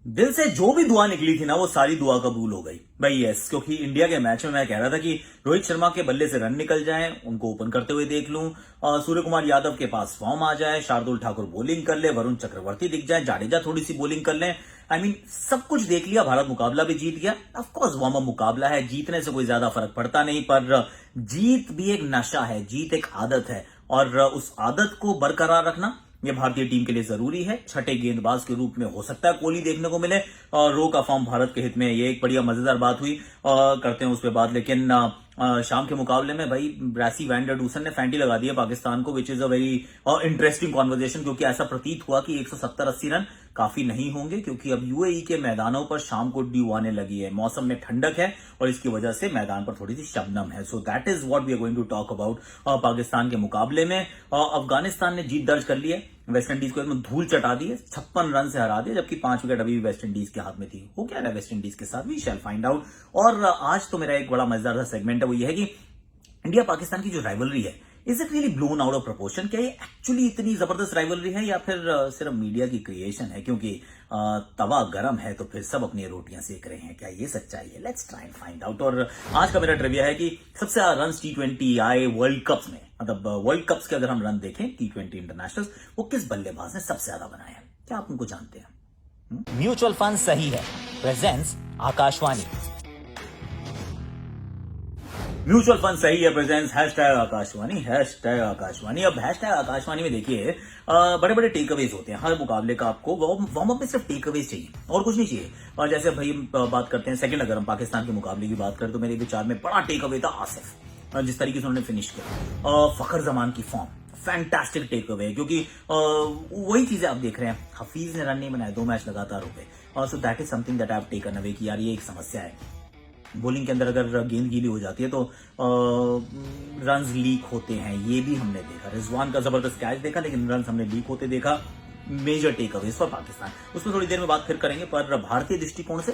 दिल से जो भी दुआ निकली थी ना वो सारी दुआ कबूल हो गई भाई। यस, क्योंकि इंडिया के मैच में मैं कह रहा था कि रोहित शर्मा के बल्ले से रन निकल जाएं, उनको ओपन करते हुए देख लूं, सूर्य कुमार यादव के पास फॉर्म आ जाए, शार्दुल ठाकुर बॉलिंग कर ले, वरुण चक्रवर्ती दिख जाए, जाडेजा थोड़ी सी बॉलिंग कर ले। आई मीन सब कुछ देख लिया, भारत मुकाबला भी जीत गया। ऑफकोर्स वार्म अप मुकाबला है, जीतने से कोई ज्यादा फर्क पड़ता नहीं, पर जीत भी एक नशा है, जीत एक आदत है, और उस आदत को बरकरार रखना ये भारतीय टीम के लिए जरूरी है। छठे गेंदबाज के रूप में हो सकता है कोहली देखने को मिले, और रो का फॉर्म भारत के हित में, ये एक बढ़िया मजेदार बात हुई। करते हैं उस पर बात, लेकिन शाम के मुकाबले में भाई ब्रैसी वैंडर डूसन ने फैंटी लगा दिया पाकिस्तान को, विच is a very interesting conversation, क्योंकि ऐसा प्रतीत हुआ कि 170-80 रन काफी नहीं होंगे, क्योंकि अब यूएई के मैदानों पर शाम को ड्यू आने लगी है, मौसम में ठंडक है और इसकी वजह से मैदान पर थोड़ी सी शबनम है। So that is what we are going to talk about Pakistan के मुकाबले में। अफगानिस्तान ने जीत दर्ज कर ली है, वेस्ट इंडीज को एकदम धूल चटा दी है, 56 रन से हरा दिया, जबकि 5 विकेट अभी भी वेस्ट इंडीज के हाथ में थी। हो क्या रहा है वेस्ट इंडीज के साथ, वी शैल फाइंड आउट। और आज तो मेरा एक बड़ा मजेदार सा सेगमेंट है, वो ये है कि इंडिया पाकिस्तान की जो राइवलरी है, is it really blown out of proportion? क्या ये एक्चुअली इतनी जबरदस्त राइवलरी है, या फिर सिर्फ मीडिया की क्रिएशन है? क्योंकि तवा गरम है तो फिर सब अपनी रोटियां सेक रहे हैं, क्या ये सच्चाई है? Let's try and find out. और आज का मेरा ट्रिविया है कि सबसे ज्यादा रन T20 आए वर्ल्ड कप्स में, मतलब वर्ल्ड कप्स के अगर हम रन देखें T20 इंटरनेशनल, वो किस बल्लेबाज ने सबसे ज्यादा बनाए हैं? क्या आप उनको जानते हैं? म्यूचुअल फंड सही है प्रेजेंस आकाशवाणी। म्यूचुअल फंड सही है presence hashtag Akashvani, hashtag Akashvani. अब हैशटैग आकाशवाणी में देखिए बड़े बड़े टेक अवेज होते हैं हर मुकाबले का, आपको वार्म अप में सिर्फ टेक अवेज चाहिए और कुछ नहीं चाहिए। और जैसे भाई बात करते हैं सेकंड, अगर हम पाकिस्तान के मुकाबले की बात करें तो मेरे विचार में बड़ा टेक अवे था आसिफ, जिस तरीके से उन्होंने फिनिश किया। फखर जमान की फॉर्म फैंटास्टिक टेक अवे, क्योंकि वही चीजें आप देख रहे हैं, हफीज ने रन नहीं बनाए, 2 मैच लगातार हो गए। सो that is something that I have taken away कि यार ये एक समस्या है। बॉलिंग के अंदर अगर गेंद गीली हो जाती है तो रन्स लीक होते हैं, ये भी हमने देखा। रिजवान का जबरदस्त कैच देखा, लेकिन रन्स हमने लीक होते देखा। Major takeaways for Pakistan, उसमें थोड़ी देर में बात फिर करेंगे। पर भारतीय दृष्टिकोण से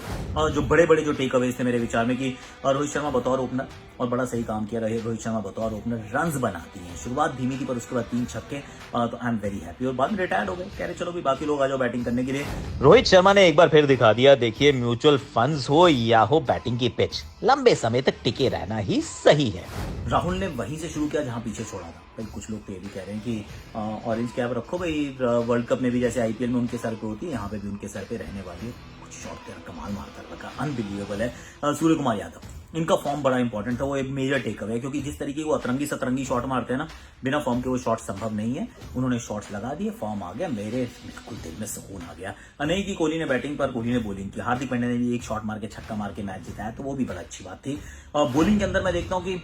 जो बड़े बड़े जो टेक अवेज थे मेरे विचार में, कि रोहित शर्मा बतौर ओपनर, और बड़ा सही काम किया रहे रोहित शर्मा बतौर ओपनर, रन्स बनाती हैं। शुरुआत धीमी की, पर उसके बाद 3 छक्के, तो आई एम वेरी हैप्पी। और बाद में रिटायर्ड हो गए, कह रहे चलो भी बाकी लोग आ जाओ बैटिंग करने के लिए। रोहित शर्मा ने एक बार फिर दिखा दिया, देखिए म्यूचुअल फंड्स हो या हो बैटिंग की पिच, लंबे समय तक टिके रहना ही सही है। राहुल ने वहीं से शुरू किया जहां पीछे छोड़ा था। भाई कुछ लोग तो ये भी कह रहे हैं कि ऑरेंज कैप रखो भाई, वर्ल्ड कप में भी जैसे आईपीएल में उनके सर पे होती है, यहाँ पे भी उनके सर पे रहने वाली है। कुछ शॉट तेरा कमाल मारकर रखा, अनबिलीवेबल है। सूर्य कुमार यादव, इनका फॉर्म बड़ा इंपॉर्टेंट था, वो एक मेजर टेक अवे है, क्योंकि जिस तरीके वो अतरंगी सतरंगी शॉट मारते हैं ना, बिना फॉर्म के वो शॉट संभव नहीं है। उन्होंने शॉट्स लगा दिए, फॉर्म आ गया, मेरे बिल्कुल दिल में सुकून आ गया। नहीं कि कोहली ने बैटिंग पर, कोहली ने बॉलिंग की, हार्दिक पांड्या ने भी एक शॉट मार के छक्का मार के मैच जिताया, तो वो भी बड़ा अच्छी बात थी। बॉलिंग के अंदर मैं देखता हूँ कि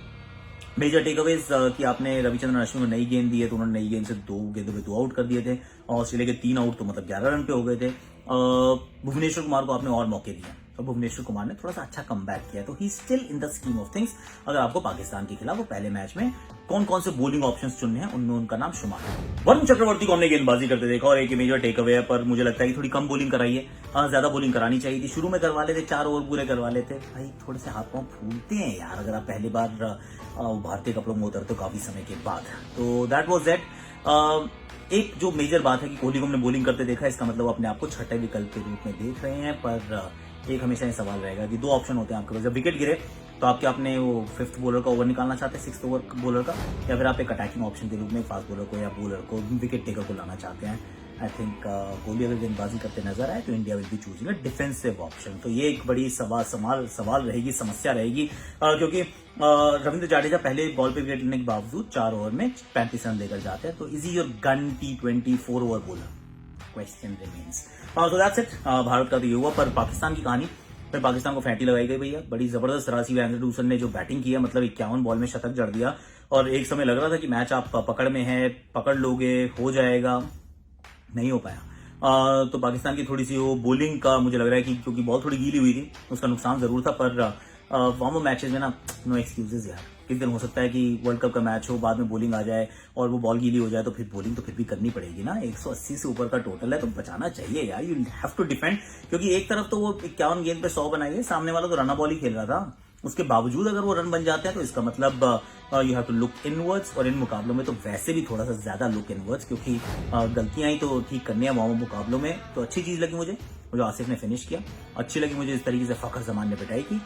मेजर टेक अवेज कि आपने रविचंद्रन अश्विन को नई गेंद दी है, तो उन्होंने नई गेंद से 2 गेंदों पे 2 आउट कर दिए थे, और ऑस्ट्रेलिया के 3 आउट तो मतलब 11 रन पे हो गए थे। भुवनेश्वर कुमार को आपने और मौके दिए, तो भुवनेश्वर कुमार ने थोड़ा सा अच्छा कमबैक किया, तो he still in the scheme of things. अगर आपको पाकिस्तान के खिलाफ वो पहले मैच में कौन कौन से बॉलिंग ऑप्शंस चुनने हैं, उनमें उनका नाम शुमार है। वरुण चक्रवर्ती को हमने गेंदबाजी करते देखा, और एक मेजर टेक अवे है, पर मुझे लगता है कि थोड़ी कम बॉलिंग कराई है, ज्यादा बॉलिंग करानी चाहिए थी। शुरू में करवा लेते, 4 ओवर पूरे करवा लेते। भाई थोड़े से हाथ पांव फूलते हैं यार, अगर आप पहली बार भारतीय कपड़ों में उतरते हो काफी समय के बाद। तो दैट वाज दैट। एक जो मेजर बात है कि कोहली को हमने बॉलिंग करते देखा, इसका मतलब अपने आप को छठे विकल्प के रूप में देख रहे हैं। पर एक हमेशा ये सवाल रहेगा कि 2 ऑप्शन होते हैं आपके पास, जब विकेट गिरे तो आपके अपने वो 5th बॉलर का ओवर निकालना चाहते हैं, 6th ओवर बॉलर का, या फिर आप एक अटैकिंग ऑप्शन के रूप में फास्ट बॉलर को या बॉलर को, विकेट टेकर को लाना चाहते हैं। आई थिंक कोहली अगर गेंदबाजी करते नजर आए तो India will be choosing a defensive option. तो ये एक बड़ी सवाल रहेगी, समस्या रहेगी, क्योंकि रविंद्र जाडेजा पहले बॉल पे विकेट लेने के बावजूद 4 ओवर में 35 रन लेकर जाते हैं। तो is he your gun T20 4 over bowler? Question remains. तो दैट्स इट। भारत का तो ये हुआ, पर पाकिस्तान की कहानी, फिर पाकिस्तान को फैंटी लगाई गई भैया, बड़ी जबरदस्त राशि वैंडर डूसन ने जो बैटिंग की है, मतलब 51 बॉल में शतक जड़ दिया, और एक समय लग रहा था कि मैच आप पकड़ में है, पकड़ लोगे, हो जाएगा, नहीं हो पाया। तो पाकिस्तान की थोड़ी सी वो बॉलिंग का मुझे लग रहा है कि क्योंकि बॉल थोड़ी गीली हुई थी, उसका नुकसान जरूर था। पर वार्म अप मैचेस में ना, नो एक्सक्यूजेज यार। किस दिन हो सकता है कि वर्ल्ड कप का मैच हो, बाद में बॉलिंग आ जाए और वो बॉल गीली हो जाए, तो फिर बॉलिंग तो फिर भी करनी पड़ेगी ना। 180 से ऊपर का टोटल है, तो बचाना चाहिए यार, यू हैव टू डिफेंड। क्योंकि एक तरफ तो वो 51 गेंद पे 100 बनाई है, सामने वाला तो रना बॉल ही खेल रहा था, उसके बावजूद अगर वो रन बन जाते हैं तो इसका मतलब you have to look inwards. और इन मुकाबलों में तो वैसे भी थोड़ा सा ज्यादा लुक इनवर्ड्स, क्योंकि गलतियां ही तो ठीक करनी है वार्म अप मुकाबलों में। तो अच्छी चीज लगी मुझे, जो आसिफ ने फिनिश किया अच्छी लगी मुझे। इस तरीके से फखर जमान ने पिटाई की,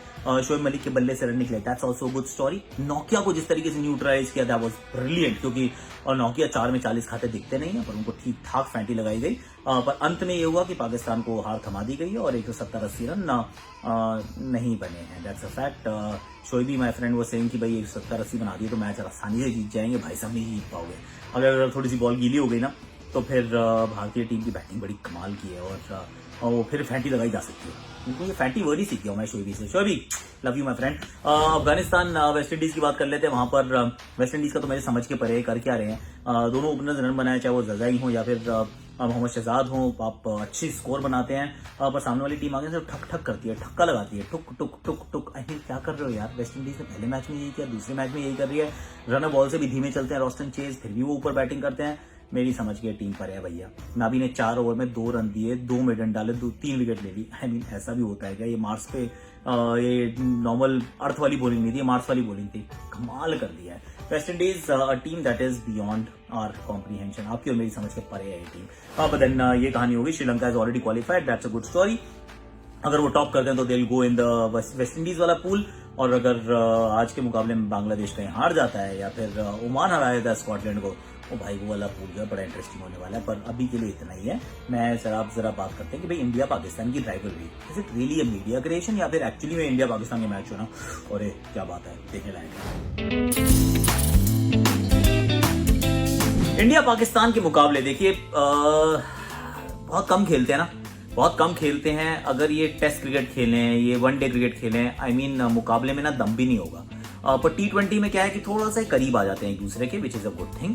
शोएब मलिक के बल्ले से रन निकले, that's also good story. Nokia को जिस तरीके से न्यूट्रलाइज किया दैट वाज ब्रिलियंट, क्योंकि नोकिया 4 में 40 खाते दिखते नहीं है, पर उनको ठीक ठाक फैंटी लगाई गई। पर अंत में ये हुआ कि पाकिस्तान को हार थमा दी गई और 170-80 रन नहीं बने हैं, that's a fact. Shoaibi my friend वो सेइंग कि भाई 170-80 बना दिए तो मैच आसानी से जीत जाएंगे, भाई साहब नहीं जीत पाओगे। अगर थोड़ी सी बॉल गीली हो गई ना तो फिर भारतीय टीम की बैटिंग बड़ी कमाल की है और वो फिर फैंटी लगाई जा सकती है। उनको ये फैंटी वर्ड ही सीख गया मैं शोएबी से। Shoaibi love you my friend. Afghanistan West Indies की बात कर लेते हैं। वहां पर वेस्ट इंडीज का तो मेरे समझ के परे कर क्या रहे हैं, दोनों ओपनर्स रन बनाए, चाहे वो जजाई हो या फिर मोहम्मद शहजाद हो, आप अच्छी स्कोर बनाते हैं, पर सामने वाली टीम आगे से ठक ठक करती है, ठक्का लगाती है, टुक टुक टुक टुक। अरे क्या कर रहे हो यार, वेस्ट इंडीज ने पहले मैच में यही किया, दूसरे मैच में यही कर रही है, रनर बॉल से भी धीमे चलते हैं रॉस्टन चेज, फिर भी वो ऊपर बैटिंग करते हैं। मेरी समझ के टीम पर है भैया। नाबी ने 4 ओवर में 2 रन दिए, 2 मेडन डाले, 3 विकेट ले ली। आई मीन ऐसा भी होता है क्या? ये मार्स पे ये नॉर्मल अर्थ वाली बॉलिंग नहीं थी, मार्स वाली बॉलिंग थी, कमाल कर दिया है। West Indies a team that is beyond our comprehension, आपकी और मेरी समझ के परे है ये टीम। बट देन ये कहानी होगी, Sri Lanka is already qualified, that's a good story. अगर वो टॉप करते हैं तो they will go in the West Indies वाला पूल, और अगर आज के मुकाबले में बांग्लादेश कहीं हार जाता है या फिर ओमान हरा देता है स्कॉटलैंड को, वो भाई वो वाला पूल जो है बड़ा इंटरेस्टिंग होने वाला है। पर अभी के लिए इतना ही है। मैं सर आप जरा बात करते हैं कि भाई इंडिया पाकिस्तान की rivalry is it really a media creation या फिर एक्चुअली में इंडिया पाकिस्तान के मैच हो ना, और क्या बात है, देखने लायक है। इंडिया पाकिस्तान के मुकाबले देखिए बहुत कम खेलते हैं ना, बहुत कम खेलते हैं। अगर ये टेस्ट क्रिकेट खेलें, ये वनडे क्रिकेट खेलें, आई मीन मुकाबले में ना दम भी नहीं होगा। पर T20 में क्या है कि थोड़ा सा करीब आ जाते हैं एक दूसरे के, which is a good thing.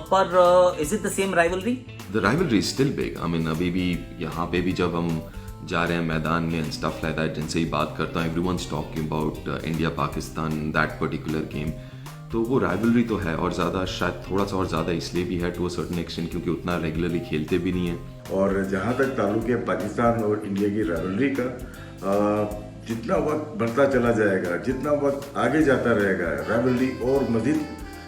पर is it the same rivalry? The rivalry is still big. I mean अभी भी यहाँ पे भी जब हम जा रहे हैं मैदान में एंड स्टफ लाइक दैट, जिनसे ही बात करता हूँ, everyone's talking about India Pakistan that particular game, तो वो राइवलरी तो है, और ज़्यादा शायद थोड़ा सा और ज़्यादा इसलिए भी है टू अ सर्टेन एक्सटेंट क्योंकि उतना रेगुलरली खेलते भी नहीं है। और जहाँ तक ताल्लुक है पाकिस्तान और इंडिया की राइवलरी का, जितना वक्त बढ़ता चला जाएगा, जितना वक्त आगे जाता रहेगा, राइवलरी और मजीद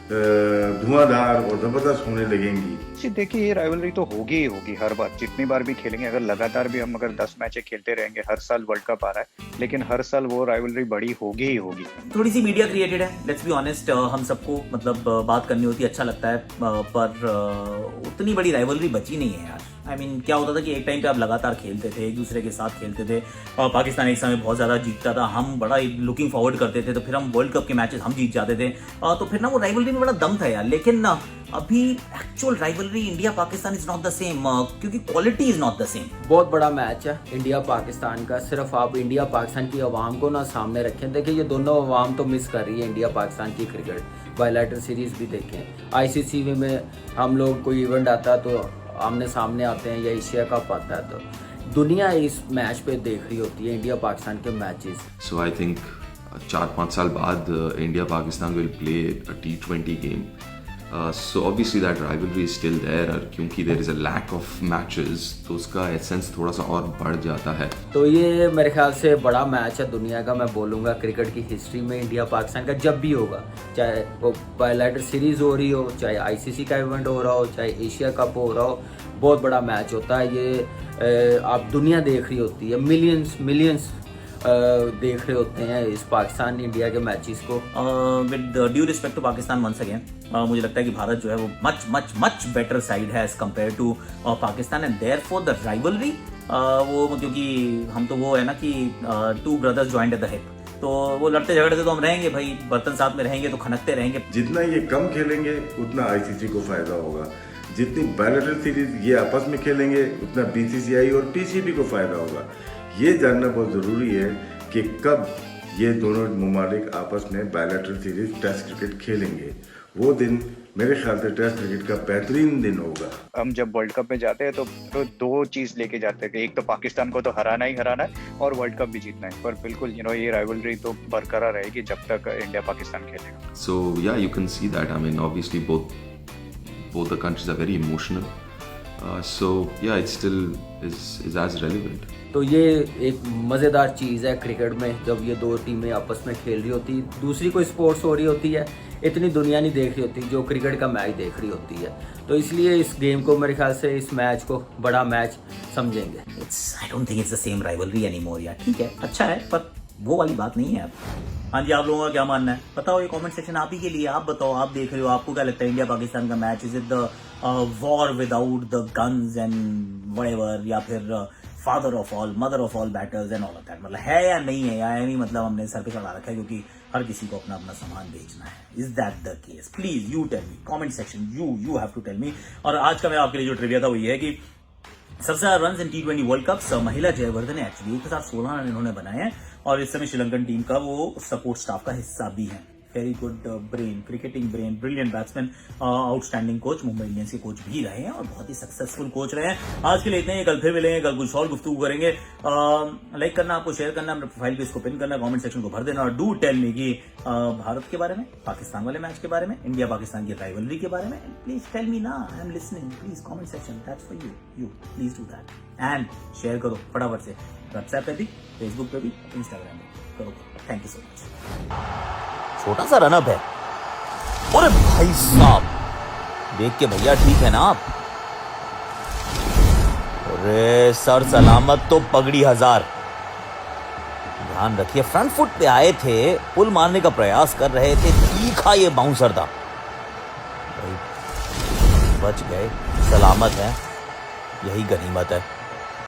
धुआंधार और ज़बरदस्त होने लगेंगी। जी देखिए, ये राइवलरी तो होगी ही होगी हर बार, जितनी बार भी खेलेंगे। अगर लगातार भी हम 10 मैचें खेलते रहेंगे, हर साल वर्ल्ड कप आ रहा है, लेकिन हर साल वो राइवलरी बड़ी होगी ही होगी। थोड़ी सी मीडिया क्रिएटेड है, लेट्स बी ऑनेस्ट। हम सबको मतलब बात करनी होती है, अच्छा लगता है, पर उतनी बड़ी राइवलरी बची नहीं है यार। आई मीन क्या होता था कि एक टाइम पे आप लगातार खेलते थे, एक दूसरे के साथ खेलते थे, और पाकिस्तान एक समय बहुत ज्यादा जीतता था, हम बड़ा लुकिंग फॉरवर्ड करते थे, तो फिर हम वर्ल्ड कप के मैचेस हम जीत जाते थे, तो फिर ना वो राइवलरी में बड़ा दम था यार। लेकिन ना अभी actual rivalry India Pakistan is not the same, क्योंकि quality is not the same. बहुत बड़ा मैच है इंडिया पाकिस्तान का। सिर्फ आप इंडिया पाकिस्तान की आवाम को ना सामने रखें, देखिए ये दोनों आवाम तो मिस कर रही है इंडिया पाकिस्तान की क्रिकेट। बायलैटरल सीरीज भी देखें, आईसीसी में हम लोग कोई इवेंट आता है तो आमने सामने आते हैं, या एशिया कप आता है तो दुनिया इस मैच पे देख रही होती है इंडिया पाकिस्तान के मैचेस। सो आई थिंक 4-5 साल बाद India Pakistan will play a T20 game. So obviously that rivalry is still there, और क्योंकि there is a lack of matches तो उसका एसेंस थोड़ा सा और बढ़ जाता है। तो ये मेरे ख्याल से बड़ा मैच है दुनिया का, मैं बोलूँगा क्रिकेट की हिस्ट्री में इंडिया पाकिस्तान का जब भी होगा, चाहे वो बायलैटरल सीरीज हो रही हो, चाहे आईसीसी का इवेंट हो रहा हो, चाहे एशिया कप हो रहा हो, बहुत बड़ा मैच होता है ये। आप दुनिया देख रही होती है, मिलियंस देख रहे होते हैं इस पाकिस्तान इंडिया के मैचेस को। With due respect to Pakistan once again, मुझे लगता है कि भारत जो है वो मच बेटर साइड है as compared to Pakistan, and therefore the rivalry वो, क्योंकि हम तो वो है ना कि 2 brothers joined at the hip, तो वो लड़ते झगड़ते तो हम रहेंगे भाई, बर्तन साथ में रहेंगे तो खनकते रहेंगे। जितना ये कम खेलेंगे उतना आईसीसी को फायदा होगा, जितनी बायलैटरल सीरीज ये आपस में खेलेंगे उतना बीसीसीआई और पीसीबी को फायदा होगा। ये जानना बहुत ज़रूरी है कि कब ये दोनों ममालिक आपस में बायलैटरल सीरीज टेस्ट क्रिकेट खेलेंगे। वो दिन मेरे ख्याल से टेस्ट क्रिकेट का बेहतरीन दिन होगा। हम जब वर्ल्ड कप में जाते हैं तो 2 चीज लेके जाते हैं, एक तो पाकिस्तान को तो हराना है और वर्ल्ड कप भी जीतना है। पर बिल्कुल ये राइवलरी तो बरकरार रहेगी जब तक इंडिया पाकिस्तान खेलेगा। So yeah, you can see that. I mean, obviously both the countries are very emotional. So yeah, it still is as relevant. तो ये एक मज़ेदार चीज़ है क्रिकेट में, जब ये दो टीमें आपस में खेल रही होती, दूसरी कोई स्पोर्ट्स हो रही होती है, इतनी दुनिया नहीं देख रही होती जो क्रिकेट का मैच देख रही होती है। तो इसलिए इस गेम को मेरे ख्याल से, इस मैच को बड़ा मैच समझेंगे। I don't think it's the same rivalry anymore यार। ठीक है, अच्छा है, पर वो वाली बात नहीं है अब। हाँ जी, आप लोगों का क्या मानना है बताओ, ये कमेंट सेक्शन आप ही के लिए। आप बताओ, आप देख रहे हो, आपको क्या लगता है इंडिया पाकिस्तान का match, is it the war without the guns and whatever, या फिर father of all, mother of all batters and all of that, मतलब है या नहीं है, या नहीं मतलब हमने सर पे चढ़ा रखा है क्योंकि हर किसी को अपना अपना सामान बेचना है। Is that the case? Please you tell me, comment section, you have to tell me. और आज का मैं आपके लिए जो ट्रिविया था वो ये है कि सबसे ज्यादा run in T20 world cup महिला जयवर्धन है एक्चुअली, एक साथ 16 रन इन्होंने बनाए हैं और इस समय श्रीलंकन टीम का वो सपोर्ट स्टाफ का हिस्सा भी है। Very good brain, cricketing brain, brilliant batsman, outstanding coach, Mumbai Indians के कोच भी रहे हैं और बहुत ही सक्सेसफुल कोच रहे हैं। आज के लिए इतने ही, कल फिर मिलेंगे, कल कुछ और गुफ्तगू करेंगे। लाइक करना, आपको शेयर करना, अपने प्रोफाइल पे इसको पिन करना, कमेंट सेक्शन को भर देना और डू टेल मी कि भारत के बारे में, पाकिस्तान वाले मैच के बारे में, इंडिया पाकिस्तान की राइवलरी के बारे में। प्लीज टेल मी ना, I am listening. Please comment section, that's for you please do that and share करो फटाफट से, व्हाट्सएप पे भी, फेसबुक पे भी, इंस्टाग्राम पे करो। Thank you so much. छोटा सा रनअप है। अरे भाई साहब, देख के भैया ठीक है ना आप? अरे सर सलामत तो पगड़ी हजार। ध्यान रखिए, फ्रंट फुट पे आए थे, पुल मारने का प्रयास कर रहे थे, तीखा ये बाउंसर था। बच गए, सलामत है, यही गनीमत है।